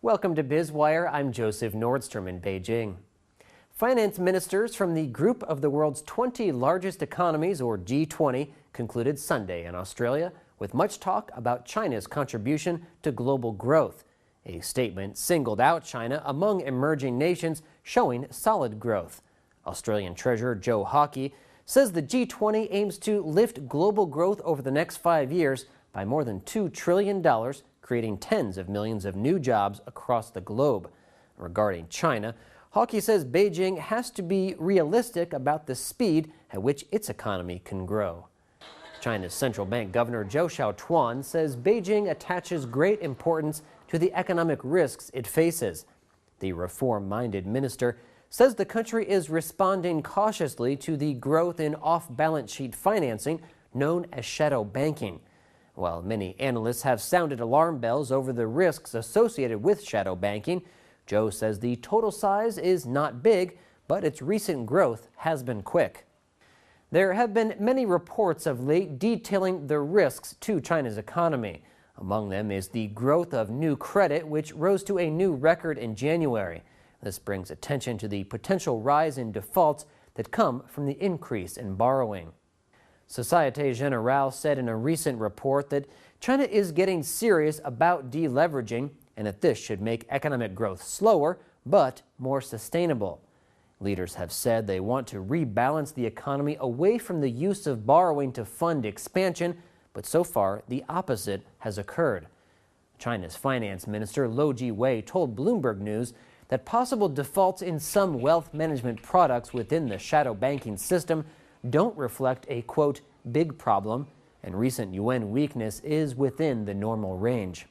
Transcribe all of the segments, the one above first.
Welcome to Biz Wire. I'm Joseph Nordstrom in Beijing. Finance ministers from the group of the world's 20 largest economies, or G20, concluded Sunday in Australia with much talk about China's contribution to global growth. A statement singled out China among emerging nations showing solid growth. Australian Treasurer Zhou says the G20 aims to lift global growth over the next 5 years by more than $2 trillion, creating tens of millions of new jobs across the globe. Regarding China, Hawkey says Beijing has to be realistic about the speed at which its economy can grow. China's central bank governor Zhou Xiaochuan says Beijing attaches great importance to the economic risks it faces. The reform-minded minister says the country is responding cautiously to the growth in off-balance sheet financing known as shadow banking. While many analysts have sounded alarm bells over the risks associated with shadow banking, Zhou says the total size is not big, but its recent growth has been quick. There have been many reports of late detailing the risks to China's economy. Among them is the growth of new credit, which rose to a new record in January. This brings attention to the potential rise in defaults that come from the increase in borrowing. Société Générale said in a recent report that China is getting serious about deleveraging and that this should make economic growth slower but more sustainable. Leaders have said they want to rebalance the economy away from the use of borrowing to fund expansion, but so far the opposite has occurred. China's finance minister Jiwei told Bloomberg News that possible defaults in some wealth management products within the shadow banking system don't reflect a, quote, big problem, and recent yuan weakness is within the normal range.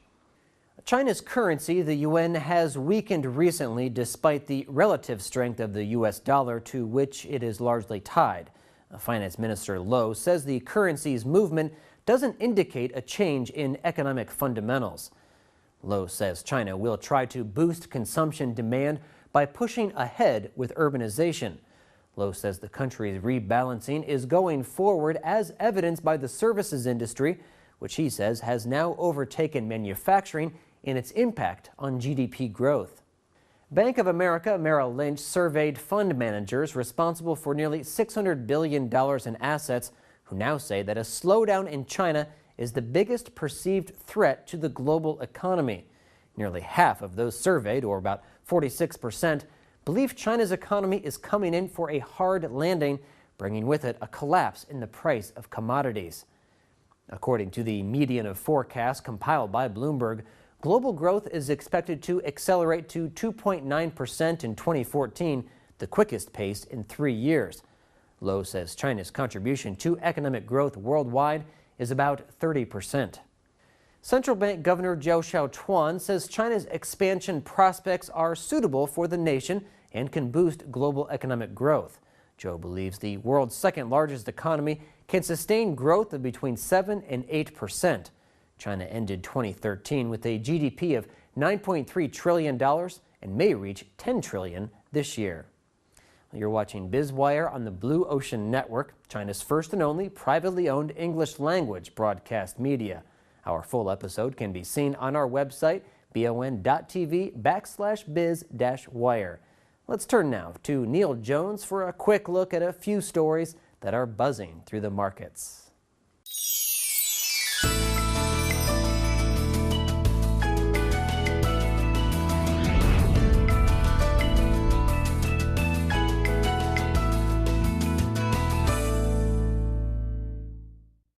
China's currency, the yuan, has weakened recently despite the relative strength of the U.S. dollar to which it is largely tied. Finance Minister Zhou says the currency's movement doesn't indicate a change in economic fundamentals. Zhou says China will try to boost consumption demand by pushing ahead with urbanization. Zhou says the country's rebalancing is going forward as evidenced by the services industry, which he says has now overtaken manufacturing in its impact on GDP growth. Bank of America-Merrill Lynch surveyed fund managers responsible for nearly $600 billion in assets who now say that a slowdown in China is the biggest perceived threat to the global economy. Nearly half of those surveyed, or about 46%, believe China's economy is coming in for a hard landing, bringing with it a collapse in the price of commodities. According to the median of forecasts compiled by Bloomberg, global growth is expected to accelerate to 2.9% in 2014, the quickest pace in 3 years. Zhou says China's contribution to economic growth worldwide is about 30%. Central Bank Governor Zhou Xiaochuan says China's expansion prospects are suitable for the nation and can boost global economic growth. Zhou believes the world's second largest economy can sustain growth of between 7 and 8%. China ended 2013 with a GDP of $9.3 trillion and may reach $10 trillion this year. You're watching Biz Wire on the Blue Ocean Network, China's first and only privately owned English-language broadcast media. Our full episode can be seen on our website, BONTV/biz-wire. Let's turn now to Neil Jones for a quick look at a few stories that are buzzing through the markets.